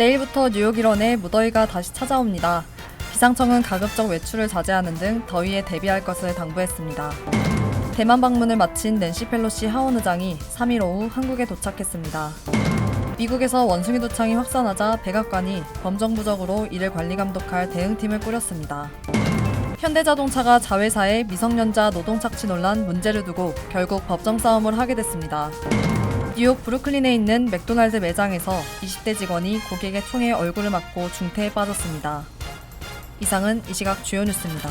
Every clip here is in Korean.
내일부터 뉴욕 일원에 무더위가 다시 찾아옵니다. 기상청은 가급적 외출을 자제하는 등 더위에 대비할 것을 당부했습니다. 대만 방문을 마친 낸시 펠로시 하원 의장이 3일 오후 한국에 도착했습니다. 미국에서 원숭이 두창이 확산하자 백악관이 범정부적으로 이를 관리-감독할 대응팀을 꾸렸습니다. 현대자동차가 자회사의 미성년자 노동착취 논란 문제를 두고 결국 법정 싸움을 하게 됐습니다. 뉴욕 브루클린에 있는 맥도날드 매장에서 20대 직원이 고객의 총에 얼굴을 맞고 중태에 빠졌습니다. 이상은 이 시각 주요 뉴스입니다.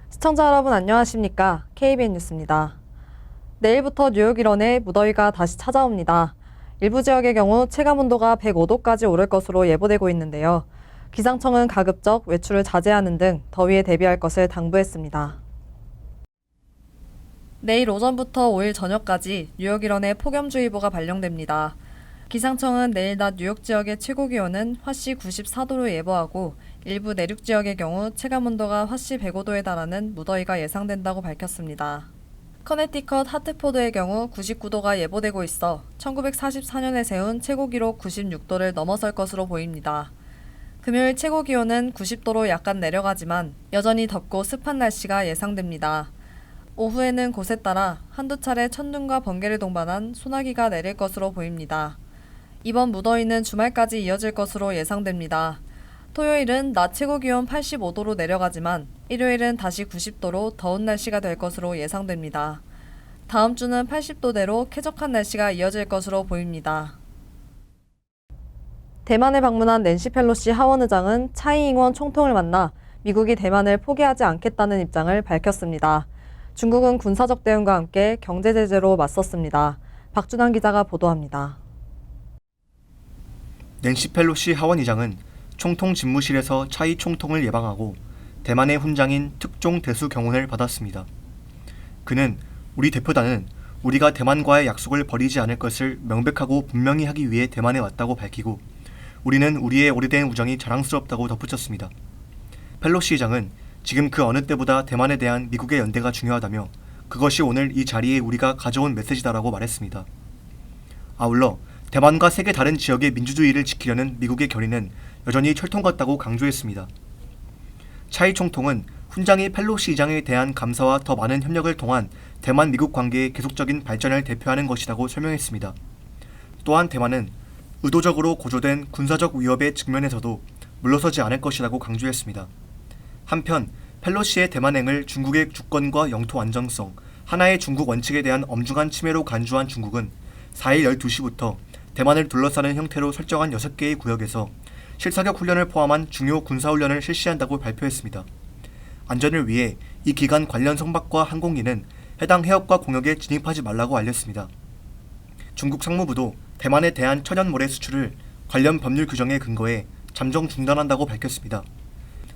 시청자 여러분 안녕하십니까? KBN 뉴스입니다. 내일부터 뉴욕 일원에 무더위가 다시 찾아옵니다. 일부 지역의 경우 체감온도가 105도까지 오를 것으로 예보되고 있는데요. 기상청은 가급적 외출을 자제하는 등 더위에 대비할 것을 당부했습니다. 내일 오전부터 5일 저녁까지 뉴욕 일원에 폭염주의보가 발령됩니다. 기상청은 내일 낮 뉴욕 지역의 최고 기온은 화씨 94도로 예보하고 일부 내륙 지역의 경우 체감온도가 화씨 105도에 달하는 무더위가 예상된다고 밝혔습니다. 커네티컷 하트포드의 경우 99도가 예보되고 있어 1944년에 세운 최고 기록 96도를 넘어설 것으로 보입니다. 금요일 최고 기온은 90도로 약간 내려가지만 여전히 덥고 습한 날씨가 예상됩니다. 오후에는 곳에 따라 한두 차례 천둥과 번개를 동반한 소나기가 내릴 것으로 보입니다. 이번 무더위는 주말까지 이어질 것으로 예상됩니다. 토요일은 낮 최고 기온 85도로 내려가지만 일요일은 다시 90도로 더운 날씨가 될 것으로 예상됩니다. 다음 주는 80도대로 쾌적한 날씨가 이어질 것으로 보입니다. 대만에 방문한 낸시 펠로시 하원 의장은 차이 잉원 총통을 만나 미국이 대만을 포기하지 않겠다는 입장을 밝혔습니다. 중국은 군사적 대응과 함께 경제 제재로 맞섰습니다. 박준환 기자가 보도합니다. 낸시 펠로시 하원 의장은 총통 집무실에서 차이 총통을 예방하고 대만의 훈장인 특종 대수 경호를 받았습니다. 그는 우리 대표단은 우리가 대만과의 약속을 버리지 않을 것을 명백하고 분명히 하기 위해 대만에 왔다고 밝히고 우리는 우리의 오래된 우정이 자랑스럽다고 덧붙였습니다. 펠로시 의장은 지금 그 어느 때보다 대만에 대한 미국의 연대가 중요하다며 그것이 오늘 이 자리에 우리가 가져온 메시지다라고 말했습니다. 아울러 대만과 세계 다른 지역의 민주주의를 지키려는 미국의 결의는 여전히 철통 같다고 강조했습니다. 차이 총통은 훈장이 펠로시 의장에 대한 감사와 더 많은 협력을 통한 대만-미국 관계의 계속적인 발전을 대표하는 것이라고 설명했습니다. 또한 대만은 의도적으로 고조된 군사적 위협에 직면해서도 물러서지 않을 것이라고 강조했습니다. 한편 펠로시의 대만행을 중국의 주권과 영토 안정성, 하나의 중국 원칙에 대한 엄중한 침해로 간주한 중국은 4일 12시부터 대만을 둘러싸는 형태로 설정한 6개의 구역에서 실사격 훈련을 포함한 중요 군사훈련을 실시한다고 발표했습니다. 안전을 위해 이 기간 관련 선박과 항공기는 해당 해역과 공역에 진입하지 말라고 알렸습니다. 중국 상무부도 대만에 대한 천연모래 수출을 관련 법률 규정에 근거해 잠정 중단한다고 밝혔습니다.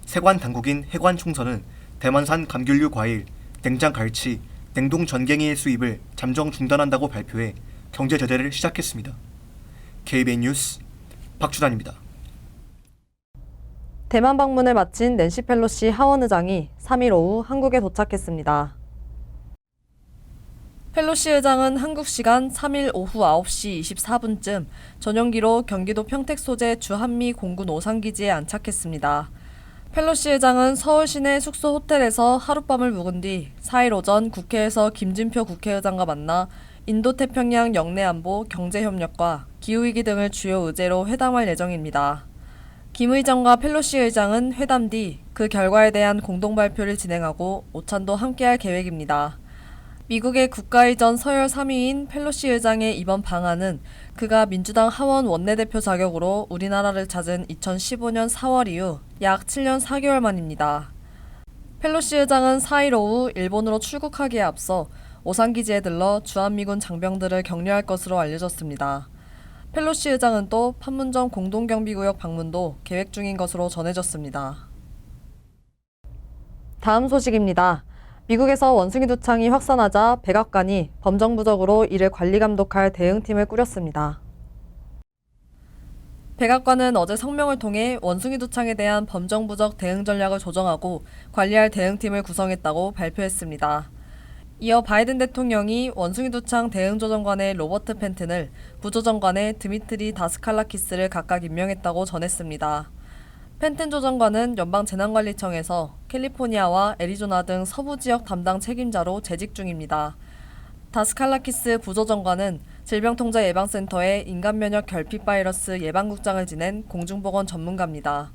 세관 당국인 해관총서는 대만산 감귤류 과일, 냉장 갈치, 냉동 전갱이의 수입을 잠정 중단한다고 발표해 경제 제재를 시작했습니다. KBN 뉴스 박준환입니다. 대만 방문을 마친 낸시 펠로시 하원 의장이 3일 오후 한국에 도착했습니다. 펠로시 의장은 한국 시간 3일 오후 9시 24분쯤 전용기로 경기도 평택 소재 주한미 공군 오산기지에 안착했습니다. 펠로시 의장은 서울 시내 숙소 호텔에서 하룻밤을 묵은 뒤 4일 오전 국회에서 김진표 국회의장과 만나 인도태평양 영내안보, 경제협력과 기후위기 등을 주요 의제로 회담할 예정입니다. 김 의장과 펠로시 의장은 회담 뒤 그 결과에 대한 공동발표를 진행하고 오찬도 함께할 계획입니다. 미국의 국가의전 서열 3위인 펠로시 의장의 이번 방한은 그가 민주당 하원 원내대표 자격으로 우리나라를 찾은 2015년 4월 이후 약 7년 4개월 만입니다. 펠로시 의장은 4일 오후 일본으로 출국하기에 앞서 오산기지에 들러 주한미군 장병들을 격려할 것으로 알려졌습니다. 펠로시 의장은 또 판문점 공동경비구역 방문도 계획 중인 것으로 전해졌습니다. 다음 소식입니다. 미국에서 원숭이 두창이 확산하자 백악관이 범정부적으로 이를 관리-감독할 대응팀을 꾸렸습니다. 백악관은 어제 성명을 통해 원숭이 두창에 대한 범정부적 대응 전략을 조정하고 관리할 대응팀을 구성했다고 발표했습니다. 이어 바이든 대통령이 원숭이 두창 대응조정관의 로버트 펜튼을, 부조정관의 드미트리 다스칼라키스를 각각 임명했다고 전했습니다. 펜튼 조정관은 연방재난관리청에서 캘리포니아와 애리조나 등 서부 지역 담당 책임자로 재직 중입니다. 다스칼라키스 부조정관은 질병통제예방센터의 인간면역 결핍 바이러스 예방국장을 지낸 공중보건 전문가입니다.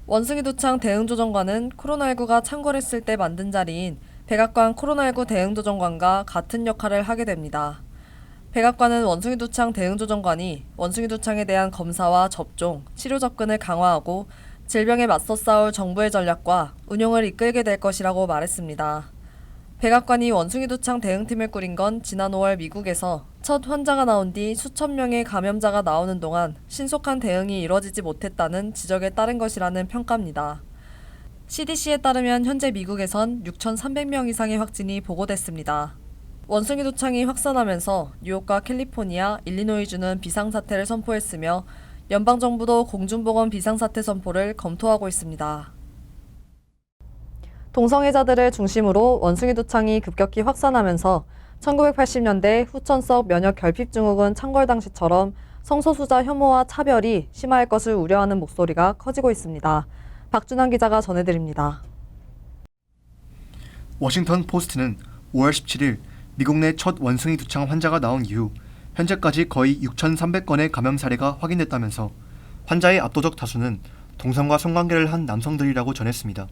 원숭이 두창 대응조정관은 코로나19가 창궐했을 때 만든 자리인 백악관 코로나19 대응조정관과 같은 역할을 하게 됩니다. 백악관은 원숭이 두창 대응조정관이 원숭이 두창에 대한 검사와 접종, 치료 접근을 강화하고 질병에 맞서 싸울 정부의 전략과 운용을 이끌게 될 것이라고 말했습니다. 백악관이 원숭이 두창 대응팀을 꾸린 건 지난 5월 미국에서 첫 환자가 나온 뒤 수천 명의 감염자가 나오는 동안 신속한 대응이 이뤄지지 못했다는 지적에 따른 것이라는 평가입니다. CDC에 따르면 현재 미국에선 6,300명 이상의 확진이 보고됐습니다. 원숭이 두창이 확산하면서 뉴욕과 캘리포니아, 일리노이주는 비상사태를 선포했으며 연방정부도 공중보건 비상사태 선포를 검토하고 있습니다. 동성애자들을 중심으로 원숭이 두창이 급격히 확산하면서 1980년대 후천성 면역 결핍 증후군 창궐 당시처럼 성소수자 혐오와 차별이 심화할 것을 우려하는 목소리가 커지고 있습니다. 박준환 기자가 전해드립니다. 워싱턴 포스트는 5월 17일 미국 내 첫 원숭이 두창 환자가 나온 이후 현재까지 거의 6,300건의 감염 사례가 확인됐다면서 환자의 압도적 다수는 동성과 성관계를 한 남성들이라고 전했습니다.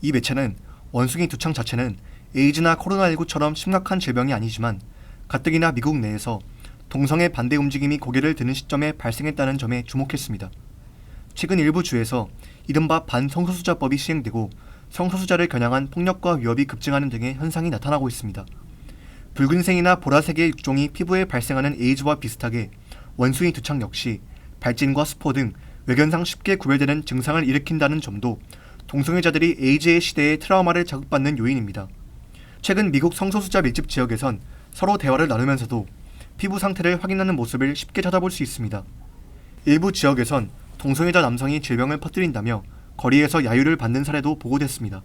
이 매체는 원숭이 두창 자체는 에이즈나 코로나19처럼 심각한 질병이 아니지만 가뜩이나 미국 내에서 동성애 반대 움직임이 고개를 드는 시점에 발생했다는 점에 주목했습니다. 최근 일부 주에서 이른바 반성소수자법이 시행되고 성소수자를 겨냥한 폭력과 위협이 급증하는 등의 현상이 나타나고 있습니다. 붉은색이나 보라색의 육종이 피부에 발생하는 에이즈와 비슷하게 원숭이 두창 역시 발진과 스포 등 외견상 쉽게 구별되는 증상을 일으킨다는 점도 동성애자들이 에이즈의 시대에 트라우마를 자극받는 요인입니다. 최근 미국 성소수자 밀집 지역에선 서로 대화를 나누면서도 피부 상태를 확인하는 모습을 쉽게 찾아볼 수 있습니다. 일부 지역에선 동성애자 남성이 질병을 퍼뜨린다며 거리에서 야유를 받는 사례도 보고됐습니다.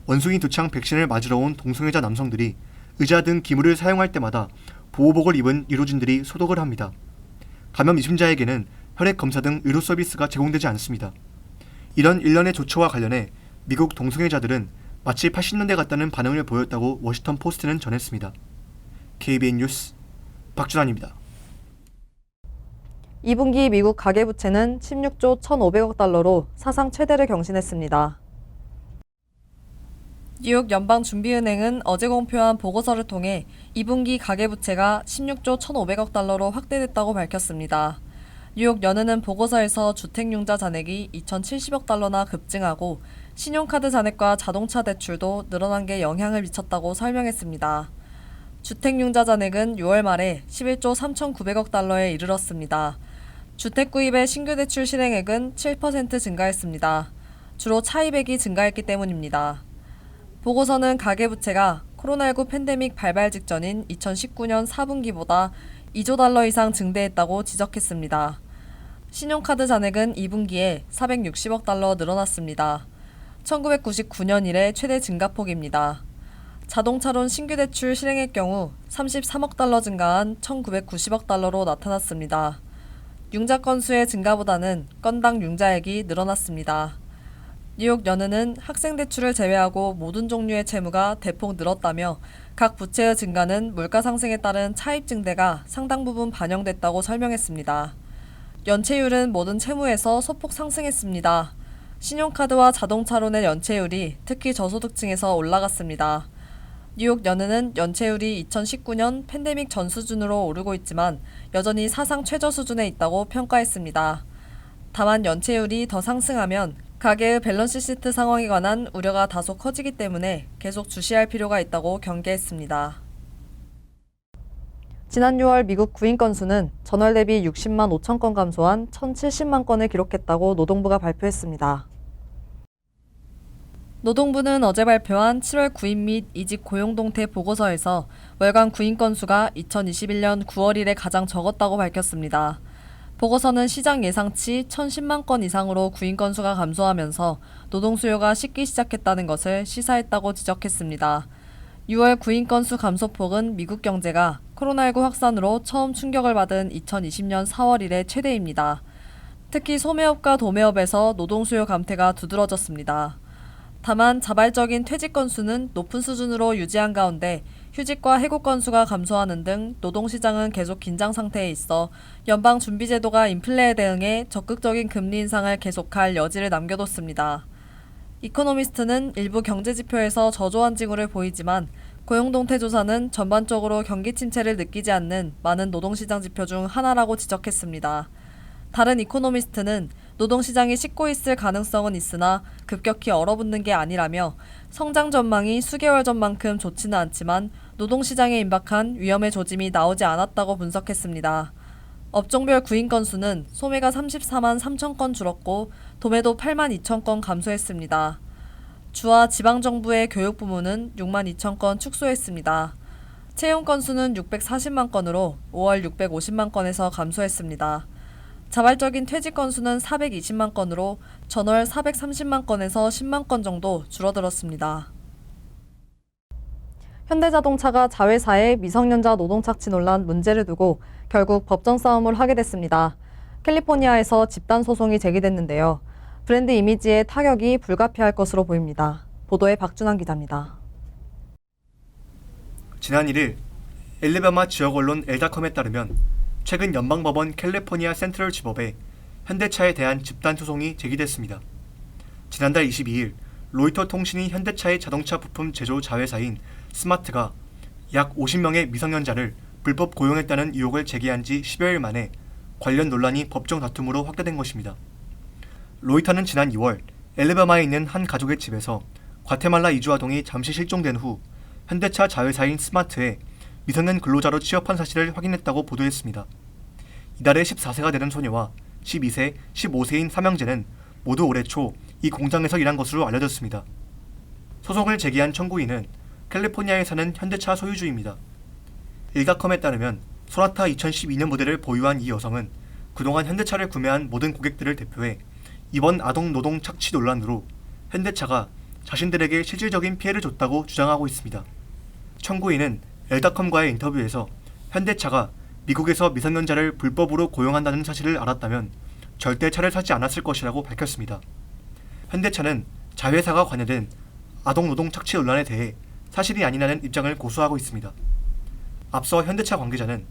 원숭이 두창 백신을 맞으러 온 동성애자 남성들이 의자 등 기물을 사용할 때마다 보호복을 입은 의료진들이 소독을 합니다. 감염 의심자에게는 혈액 검사 등 의료 서비스가 제공되지 않습니다. 이런 일련의 조처와 관련해 미국 동성애자들은 마치 80년대 같다는 반응을 보였다고 워싱턴 포스트는 전했습니다. KBN 뉴스 박준환입니다. 2분기 미국 가계부채는 16조 1,500억 달러로 사상 최대를 경신했습니다. 뉴욕 연방준비은행은 어제 공표한 보고서를 통해 2분기 가계부채가 16조 1,500억 달러로 확대됐다고 밝혔습니다. 뉴욕 연은은 보고서에서 주택융자 잔액이 2,070억 달러나 급증하고 신용카드 잔액과 자동차 대출도 늘어난 게 영향을 미쳤다고 설명했습니다. 주택융자 잔액은 6월 말에 11조 3,900억 달러에 이르렀습니다. 주택 구입의 신규 대출 실행액은 7% 증가했습니다. 주로 차입액이 증가했기 때문입니다. 보고서는 가계부채가 코로나19 팬데믹 발발 직전인 2019년 4분기보다 2조 달러 이상 증대했다고 지적했습니다. 신용카드 잔액은 2분기에 460억 달러 늘어났습니다. 1999년 이래 최대 증가폭입니다. 자동차론 신규 대출 실행의 경우 33억 달러 증가한 1,990억 달러로 나타났습니다. 융자 건수의 증가보다는 건당 융자액이 늘어났습니다. 뉴욕 연은은 학생 대출을 제외하고 모든 종류의 채무가 대폭 늘었다며 각 부채의 증가는 물가 상승에 따른 차입 증대가 상당 부분 반영됐다고 설명했습니다. 연체율은 모든 채무에서 소폭 상승했습니다. 신용카드와 자동차론의 연체율이 특히 저소득층에서 올라갔습니다. 뉴욕 연은은 연체율이 2019년 팬데믹 전 수준으로 오르고 있지만 여전히 사상 최저 수준에 있다고 평가했습니다. 다만 연체율이 더 상승하면 가계의 밸런스 시트 상황에 관한 우려가 다소 커지기 때문에 계속 주시할 필요가 있다고 경계했습니다. 지난 6월 미국 구인 건수는 전월 대비 60만 5천 건 감소한 1,070만 건을 기록했다고 노동부가 발표했습니다. 노동부는 어제 발표한 7월 구인 및 이직 고용 동태 보고서에서 월간 구인 건수가 2021년 9월 이래 가장 적었다고 밝혔습니다. 보고서는 시장 예상치 1,010만 건 이상으로 구인 건수가 감소하면서 노동 수요가 식기 시작했다는 것을 시사했다고 지적했습니다. 6월 구인 건수 감소폭은 미국 경제가 코로나19 확산으로 처음 충격을 받은 2020년 4월 이래 최대입니다. 특히 소매업과 도매업에서 노동 수요 감퇴가 두드러졌습니다. 다만 자발적인 퇴직 건수는 높은 수준으로 유지한 가운데 휴직과 해고 건수가 감소하는 등 노동시장은 계속 긴장 상태에 있어 연방준비제도가 인플레에 대응해 적극적인 금리 인상을 계속할 여지를 남겨뒀습니다. 이코노미스트는 일부 경제지표에서 저조한 징후를 보이지만 고용동태조사는 전반적으로 경기 침체를 느끼지 않는 많은 노동시장 지표 중 하나라고 지적했습니다. 다른 이코노미스트는 노동시장이 씻고 있을 가능성은 있으나 급격히 얼어붙는 게 아니라며 성장 전망이 수개월 전만큼 좋지는 않지만 노동시장에 임박한 위험의 조짐이 나오지 않았다고 분석했습니다. 업종별 구인 건수는 소매가 34만 3천 건 줄었고 도매도 8만 2천 건 감소했습니다. 주와 지방정부의 교육부문은 6만 2천 건 축소했습니다. 채용 건수는 640만 건으로 5월 650만 건에서 감소했습니다. 자발적인 퇴직 건수는 420만 건으로 전월 430만 건에서 10만 건 정도 줄어들었습니다. 현대자동차가 자회사의 미성년자 노동 착취 논란 문제를 두고 결국 법정 싸움을 하게 됐습니다. 캘리포니아에서 집단 소송이 제기됐는데요. 브랜드 이미지에 타격이 불가피할 것으로 보입니다. 보도에 박준환 기자입니다. 지난 1일 엘레바마 지역 언론 엘다컴에 따르면 최근 연방법원 캘리포니아 센트럴 지법에 현대차에 대한 집단 소송이 제기됐습니다. 지난달 22일 로이터 통신이 현대차의 자동차 부품 제조 자회사인 스마트가 약 50명의 미성년자를 불법 고용했다는 의혹을 제기한 지 10여일 만에 관련 논란이 법정 다툼으로 확대된 것입니다. 로이터는 지난 2월 엘레바마에 있는 한 가족의 집에서 과테말라 이주 아동이 잠시 실종된 후 현대차 자회사인 스마트에 미성년 근로자로 취업한 사실을 확인했다고 보도했습니다. 이달에 14세가 되는 소녀와 12세, 15세인 삼형제는 모두 올해 초 이 공장에서 일한 것으로 알려졌습니다. 소송을 제기한 청구인은 캘리포니아에 사는 현대차 소유주입니다. 일가컴에 따르면 소나타 2012년 모델을 보유한 이 여성은 그동안 현대차를 구매한 모든 고객들을 대표해 이번 아동 노동 착취 논란으로 현대차가 자신들에게 실질적인 피해를 줬다고 주장하고 있습니다. 청구인은 엘다컴과의 인터뷰에서 현대차가 미국에서 미성년자를 불법으로 고용한다는 사실을 알았다면 절대 차를 사지 않았을 것이라고 밝혔습니다. 현대차는 자회사가 관여된 아동 노동 착취 논란에 대해 사실이 아니라는 입장을 고수하고 있습니다. 앞서 현대차 관계자는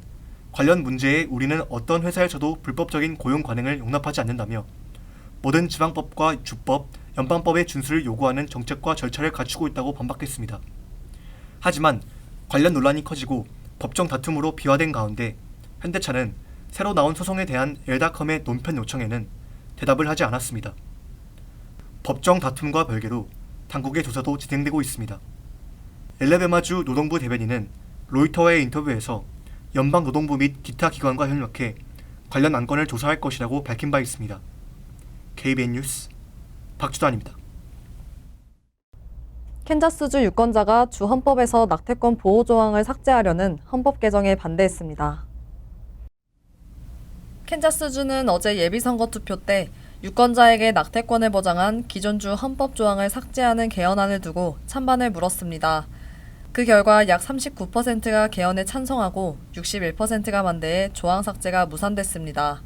관련 문제에 우리는 어떤 회사에서도 불법적인 고용 관행을 용납하지 않는다며 모든 지방법과 주법, 연방법의 준수를 요구하는 정책과 절차를 갖추고 있다고 반박했습니다. 하지만 관련 논란이 커지고 법정 다툼으로 비화된 가운데 현대차는 새로 나온 소송에 대한 엘다컴의 논편 요청에는 대답을 하지 않았습니다. 법정 다툼과 별개로 당국의 조사도 진행되고 있습니다. 엘레베마주 노동부 대변인은 로이터와의 인터뷰에서 연방노동부 및 기타 기관과 협력해 관련 안건을 조사할 것이라고 밝힌 바 있습니다. KBN 뉴스 박주단입니다. 캔자스주 유권자가 주 헌법에서 낙태권 보호 조항을 삭제하려는 헌법 개정에 반대했습니다. 캔자스주는 어제 예비선거 투표 때 유권자에게 낙태권을 보장한 기존 주 헌법 조항을 삭제하는 개헌안을 두고 찬반을 물었습니다. 그 결과 약 39%가 개헌에 찬성하고 61%가 반대해 조항 삭제가 무산됐습니다.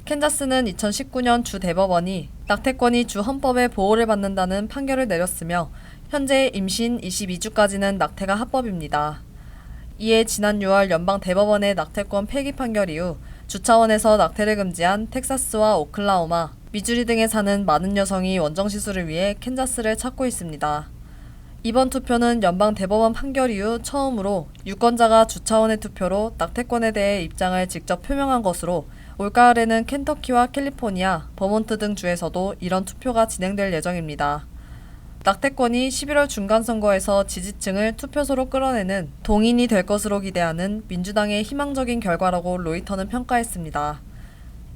캔자스는 2019년 주 대법원이 낙태권이 주 헌법의 보호를 받는다는 판결을 내렸으며 현재 임신 22주까지는 낙태가 합법입니다. 이에 지난 6월 연방 대법원의 낙태권 폐기 판결 이후 주 차원에서 낙태를 금지한 텍사스와 오클라호마, 미주리 등에 사는 많은 여성이 원정시술을 위해 캔자스를 찾고 있습니다. 이번 투표는 연방 대법원 판결 이후 처음으로 유권자가 주 차원의 투표로 낙태권에 대해 입장을 직접 표명한 것으로 올가을에는 켄터키와 캘리포니아, 버몬트 등 주에서도 이런 투표가 진행될 예정입니다. 낙태권이 11월 중간선거에서 지지층을 투표소로 끌어내는 동인이 될 것으로 기대하는 민주당의 희망적인 결과라고 로이터는 평가했습니다.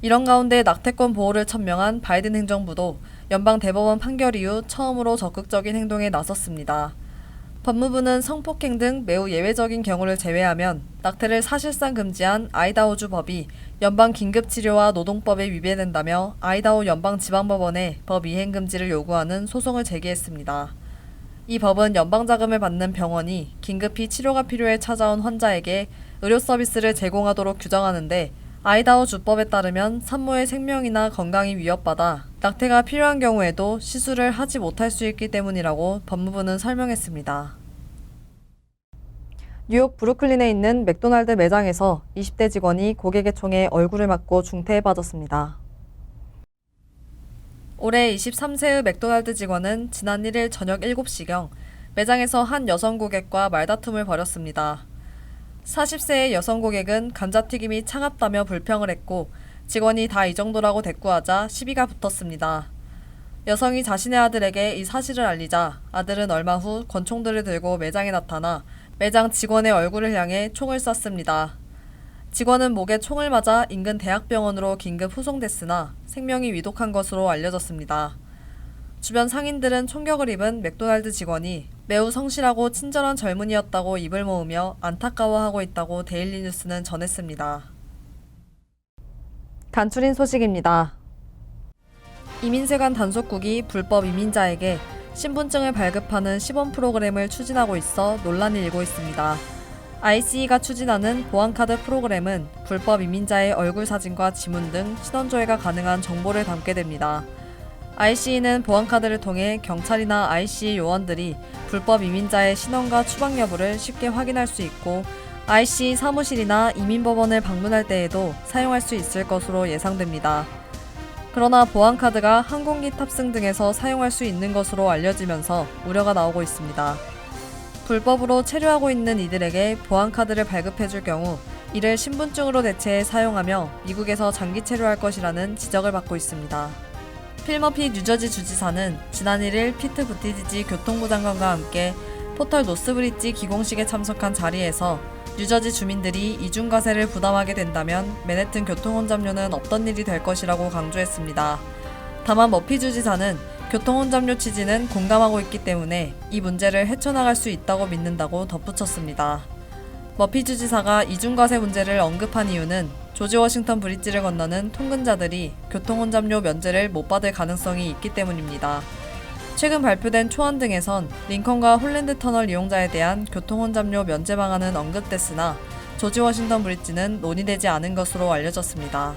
이런 가운데 낙태권 보호를 천명한 바이든 행정부도 연방 대법원 판결 이후 처음으로 적극적인 행동에 나섰습니다. 법무부는 성폭행 등 매우 예외적인 경우를 제외하면 낙태를 사실상 금지한 아이다호주 법이 연방 긴급치료와 노동법에 위배된다며 아이다호 연방지방법원에 법 이행 금지를 요구하는 소송을 제기했습니다. 이 법은 연방자금을 받는 병원이 긴급히 치료가 필요해 찾아온 환자에게 의료 서비스를 제공하도록 규정하는데, 아이다호 주법에 따르면 산모의 생명이나 건강이 위협받아 낙태가 필요한 경우에도 시술을 하지 못할 수 있기 때문이라고 법무부는 설명했습니다. 뉴욕 브루클린에 있는 맥도날드 매장에서 20대 직원이 고객의 총에 얼굴을 맞고 중태에 빠졌습니다. 올해 23세의 맥도날드 직원은 지난 1일 저녁 7시경 매장에서 한 여성 고객과 말다툼을 벌였습니다. 40세의 여성 고객은 감자튀김이 차갑다며 불평을 했고, 직원이 다 이 정도라고 대꾸하자 시비가 붙었습니다. 여성이 자신의 아들에게 이 사실을 알리자 아들은 얼마 후 권총들을 들고 매장에 나타나 매장 직원의 얼굴을 향해 총을 쐈습니다. 직원은 목에 총을 맞아 인근 대학병원으로 긴급 후송됐으나 생명이 위독한 것으로 알려졌습니다. 주변 상인들은 총격을 입은 맥도날드 직원이 매우 성실하고 친절한 젊은이였다고 입을 모으며 안타까워하고 있다고 데일리 뉴스는 전했습니다. 간추린 소식입니다. 이민세관 단속국이 불법 이민자에게 신분증을 발급하는 시범 프로그램을 추진하고 있어 논란이 일고 있습니다. ICE가 추진하는 보안카드 프로그램은 불법 이민자의 얼굴 사진과 지문 등 신원조회가 가능한 정보를 담게 됩니다. ICE는 보안카드를 통해 경찰이나 ICE 요원들이 불법 이민자의 신원과 추방 여부를 쉽게 확인할 수 있고, ICE 사무실이나 이민법원을 방문할 때에도 사용할 수 있을 것으로 예상됩니다. 그러나 보안카드가 항공기 탑승 등에서 사용할 수 있는 것으로 알려지면서 우려가 나오고 있습니다. 불법으로 체류하고 있는 이들에게 보안카드를 발급해줄 경우 이를 신분증으로 대체해 사용하며 미국에서 장기 체류할 것이라는 지적을 받고 있습니다. 필머피 뉴저지 주지사는 지난 1일 피트 부티지지 교통부 장관과 함께 포털 노스브릿지 기공식에 참석한 자리에서 뉴저지 주민들이 이중과세를 부담하게 된다면 맨해튼 교통혼잡료는 없던 일이 될 것이라고 강조했습니다. 다만 머피 주지사는 교통혼잡료 취지는 공감하고 있기 때문에 이 문제를 헤쳐나갈 수 있다고 믿는다고 덧붙였습니다. 머피 주지사가 이중과세 문제를 언급한 이유는 조지 워싱턴 브릿지를 건너는 통근자들이 교통혼잡료 면제를 못 받을 가능성이 있기 때문입니다. 최근 발표된 초안 등에선 링컨과 홀랜드 터널 이용자에 대한 교통혼잡료 면제 방안은 언급됐으나 조지 워싱턴 브릿지는 논의되지 않은 것으로 알려졌습니다.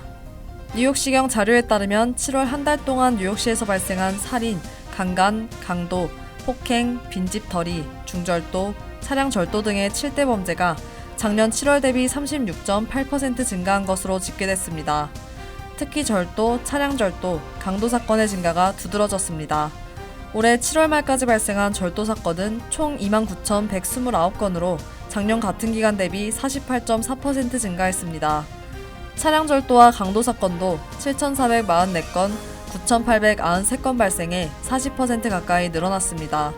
뉴욕시경 자료에 따르면 7월 한 달 동안 뉴욕시에서 발생한 살인, 강간, 강도, 폭행, 빈집 털이, 중절도, 차량 절도 등의 7대 범죄가 작년 7월 대비 36.8% 증가한 것으로 집계됐습니다. 특히 절도, 차량 절도, 강도 사건의 증가가 두드러졌습니다. 올해 7월 말까지 발생한 절도 사건은 총 29,129건으로 작년 같은 기간 대비 48.4% 증가했습니다. 차량 절도와 강도 사건도 7,444건, 9,893건 발생해 40% 가까이 늘어났습니다.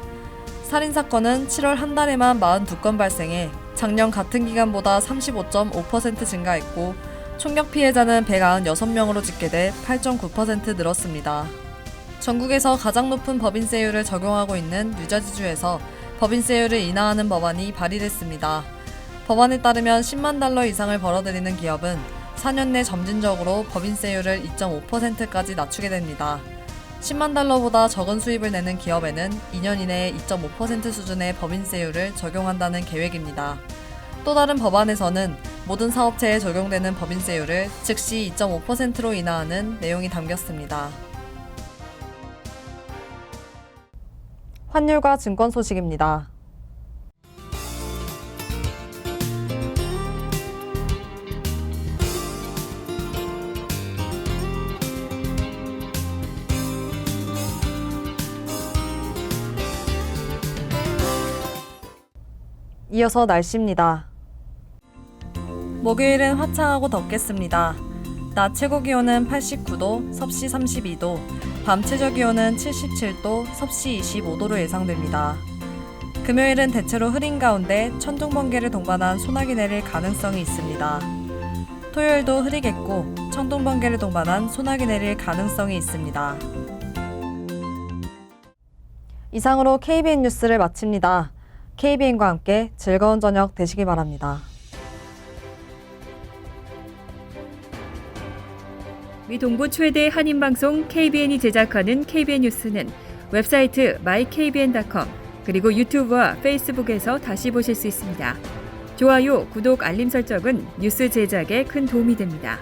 살인 사건은 7월 한 달에만 42건 발생해 작년 같은 기간보다 35.5% 증가했고, 총격 피해자는 196명으로 집계돼 8.9% 늘었습니다. 전국에서 가장 높은 법인세율을 적용하고 있는 뉴저지주에서 법인세율을 인하하는 법안이 발의됐습니다. 법안에 따르면 10만 달러 이상을 벌어들이는 기업은 4년 내 점진적으로 법인세율을 2.5%까지 낮추게 됩니다. 10만 달러보다 적은 수입을 내는 기업에는 2년 이내에 2.5% 수준의 법인세율을 적용한다는 계획입니다. 또 다른 법안에서는 모든 사업체에 적용되는 법인세율을 즉시 2.5%로 인하하는 내용이 담겼습니다. 환율과 증권 소식입니다. 이어서 날씨입니다. 목요일은 화창하고 덥겠습니다. 낮 최고 기온은 89도, 섭씨 32도, 밤 최저 기온은 77도, 섭씨 25도로 예상됩니다. 금요일은 대체로 흐린 가운데 천둥 번개를 동반한 소나기 내릴 가능성이 있습니다. 토요일도 흐리겠고 천둥 번개를 동반한 소나기 내릴 가능성이 있습니다. 이상으로 KBN 뉴스를 마칩니다. KBN과 함께 즐거운 저녁 되시기 바랍니다. 미 동부 최대 한인방송 KBN이 제작하는 KBN 뉴스는 웹사이트 mykbn.com 그리고 유튜브와 페이스북에서 다시 보실 수 있습니다. 좋아요, 구독, 알림 설정은 뉴스 제작에 큰 도움이 됩니다.